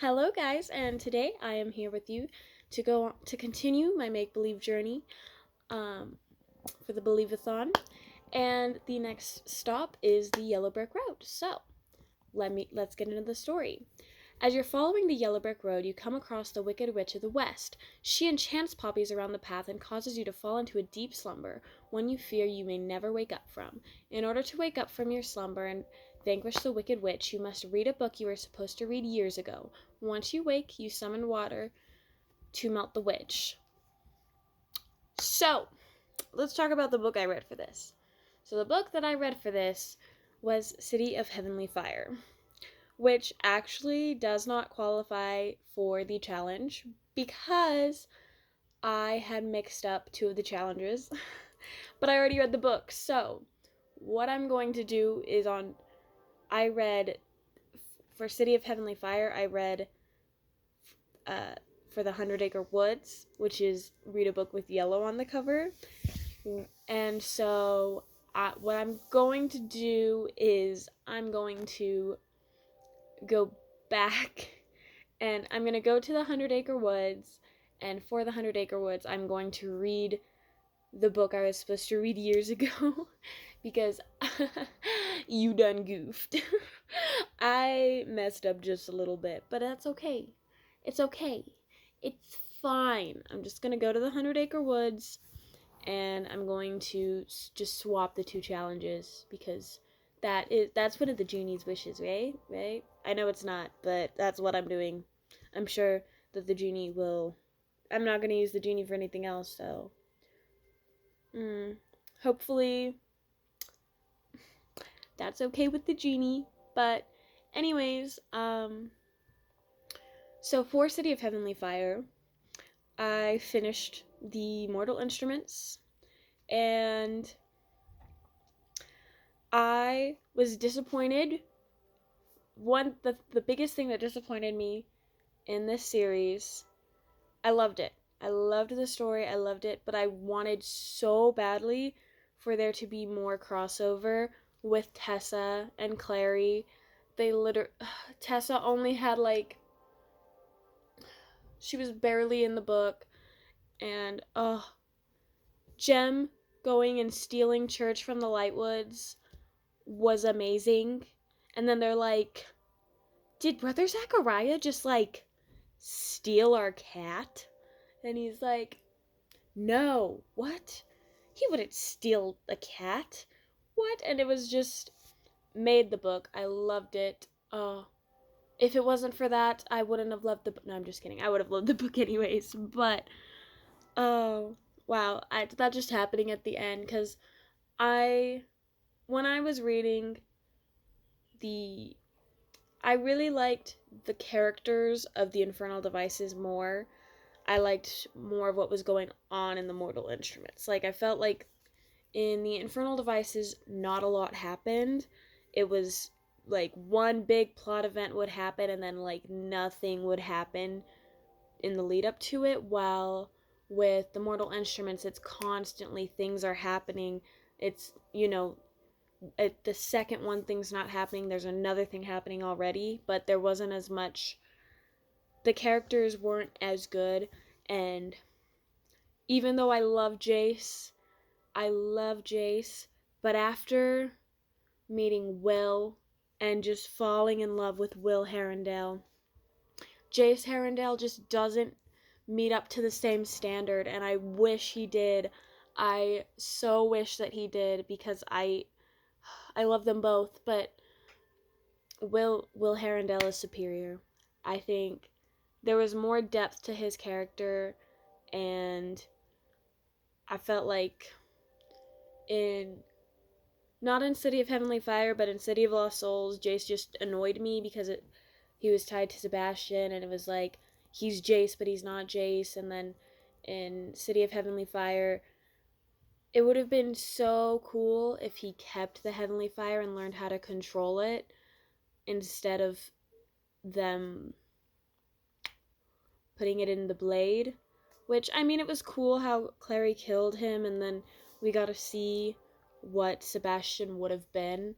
Hello guys, and today I am here with you to continue my make-believe journey um, for the Believeathon, and the next stop is the Yellow Brick Road. So, let's get into the story. As you're following the Yellow Brick Road, you come across the Wicked Witch of the West. She enchants poppies around the path and causes you to fall into a deep slumber, one you fear you may never wake up from. In order to wake up from your slumber and vanquish the Wicked Witch, you must read a book you were supposed to read years ago. Once you wake, you summon water to melt the witch. So, let's talk about the book I read for this. So the book that I read for this was City of Heavenly Fire, which actually does not qualify for the challenge because I had mixed up two of the challenges, but I already read the book. So what I'm going to do is I read, for City of Heavenly Fire, I read for the 100-Acre Woods, which is read a book with yellow on the cover. And so what I'm going to do is I'm going to go back and I'm going to go to the 100-Acre Woods, and for the 100-Acre Woods I'm going to read the book I was supposed to read years ago because you done goofed. I messed up just a little bit, but that's okay. It's okay. It's fine. I'm just going to go to the 100-Acre Woods and I'm going to just swap the two challenges because that's one of the genie's wishes, right? Right? I know it's not, but that's what I'm doing. I'm sure that the genie will. I'm not going to use the genie for anything else, so. Hopefully, that's okay with the genie. But, anyways, so for City of Heavenly Fire, I finished the Mortal Instruments, and I was disappointed. The biggest thing that disappointed me in this series, I loved it. I loved the story, I loved it, but I wanted so badly for there to be more crossover with Tessa and Clary. Tessa only had she was barely in the book, and Jem going and stealing church from the Lightwoods was amazing. And then they're like, did Brother Zachariah just steal our cat? And he's like, no, what? He wouldn't steal a cat. What? And it was just made the book. I loved it. If it wasn't for that, I wouldn't have loved the book. No, I'm just kidding. I would have loved the book anyways. But, oh, wow. That just happening at the end, because when I was reading I really liked the characters of the Infernal Devices more. I liked more of what was going on in the Mortal Instruments. I felt like in the Infernal Devices, not a lot happened. It was one big plot event would happen and then nothing would happen in the lead up to it, while with the Mortal Instruments, it's constantly things are happening. It's, at the second one thing's not happening, there's another thing happening already, but there wasn't as much. The characters weren't as good, and even though I love Jace, but after meeting Will and just falling in love with Will Herondale, Jace Herondale just doesn't meet up to the same standard, and I wish he did. I so wish that he did, because I love them both, but Will Herondale is superior. I think there was more depth to his character, and I felt like not in City of Heavenly Fire, but in City of Lost Souls, Jace just annoyed me because he was tied to Sebastian, and it was like, he's Jace, but he's not Jace. And then in City of Heavenly Fire, it would have been so cool if he kept the Heavenly Fire and learned how to control it instead of them putting it in the blade. Which, I mean, it was cool how Clary killed him, and then we got to see what Sebastian would have been,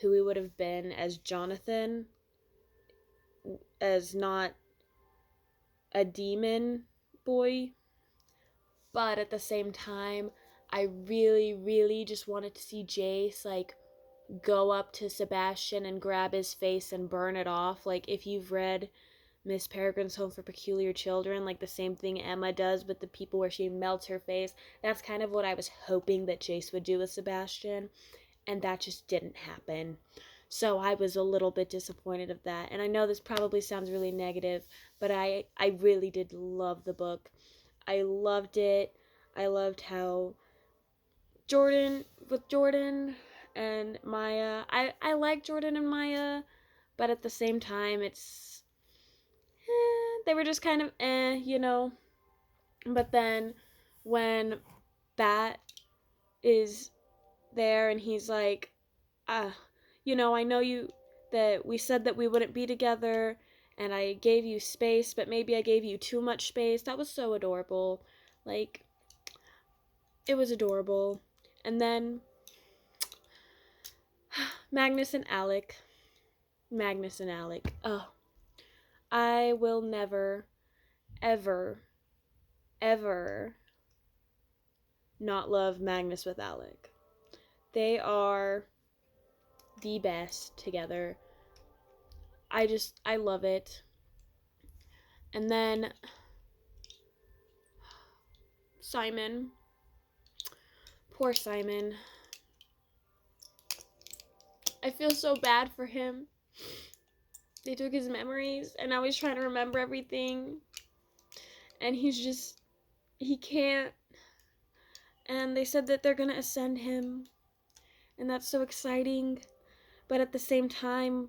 who he would have been as Jonathan, as not a demon boy, but at the same time, I really, really just wanted to see Jace like go up to Sebastian and grab his face and burn it off. Like if you've read Miss Peregrine's Home for Peculiar Children, like the same thing Emma does with the people where she melts her face. That's kind of what I was hoping that Jace would do with Sebastian, and that just didn't happen. So I was a little bit disappointed of that. And I know this probably sounds really negative, but I really did love the book. I loved it. I loved how Jordan and Maya. I like Jordan and Maya, but at the same time it's they were just kind of you know. But then when Bat is there and he's like, you know, I know you that we said that we wouldn't be together and I gave you space, but maybe I gave you too much space. That was so adorable. Like it was adorable. And then Magnus and Alec. Magnus and Alec. Oh, I will never, ever, ever not love Magnus with Alec. They are the best together. I love it. And then Simon. Poor Simon. I feel so bad for him. They took his memories and now he's trying to remember everything. And he can't. And they said that they're gonna ascend him. And that's so exciting. But at the same time,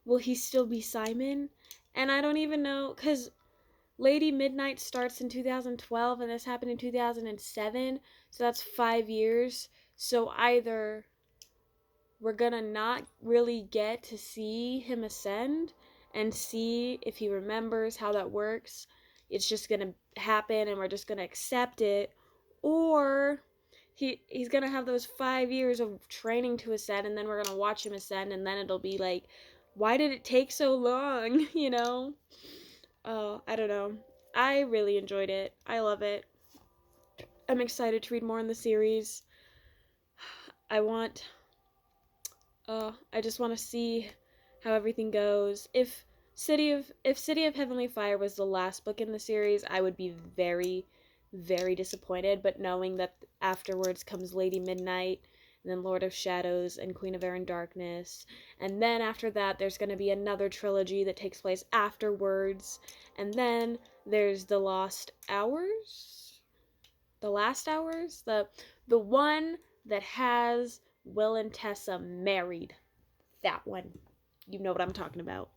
will he still be Simon? And I don't even know, because Lady Midnight starts in 2012 and this happened in 2007, so that's 5 years. So either we're gonna not really get to see him ascend and see if he remembers how that works. It's just gonna happen and we're just gonna accept it, or he's gonna have those 5 years of training to ascend, and then we're gonna watch him ascend, and then it'll be like, why did it take so long? You know? Oh, I don't know. I really enjoyed it. I love it. I'm excited to read more in the series. I want I just want to see how everything goes. If City of Heavenly Fire was the last book in the series, I would be very, very disappointed. But knowing that afterwards comes Lady Midnight, and then Lord of Shadows, and Queen of Air and Darkness, and then after that there's going to be another trilogy that takes place afterwards, and then there's the Lost Hours, the Last Hours, the one that has Will and Tessa married. That one. You know what I'm talking about.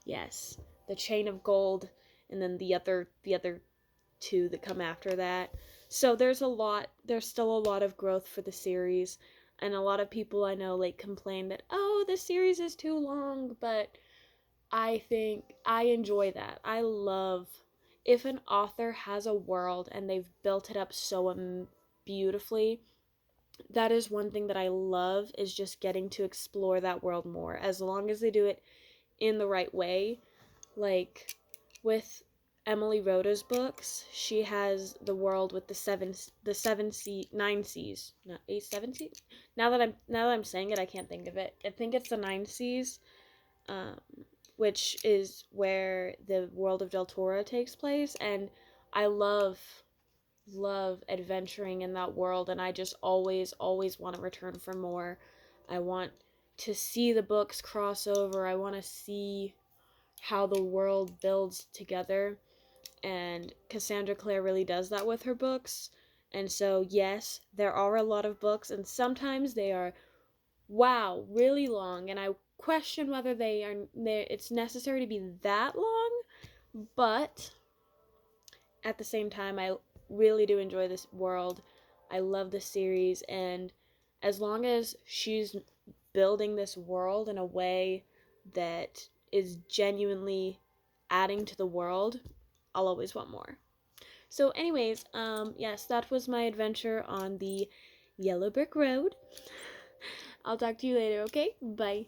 Yes. The Chain of Gold, and then the other two that come after that. So there's still a lot of growth for the series, and a lot of people I know like complain that, oh, this series is too long, but I think I enjoy that. I love if an author has a world and they've built it up so beautifully. That is one thing that I love, is just getting to explore that world more, as long as they do it in the right way. Like with Emily Rhoda's books, she has the world with nine seas, not 8 7 seas. Now that I'm saying it, I can't think of it. I think it's the 9 seas, um, which is where the world of Deltora takes place, and I love adventuring in that world, and I just always want to return for more. I want to see the books cross over. I want to see how the world builds together, and Cassandra Clare really does that with her books. And so yes, there are a lot of books, and sometimes they are, wow, really long, and I question whether it's necessary to be that long, but at the same time, I really do enjoy this world. I love this series, and as long as she's building this world in a way that is genuinely adding to the world, I'll always want more. So anyways, yes, that was my adventure on the Yellow Brick Road. I'll talk to you later, okay? Bye.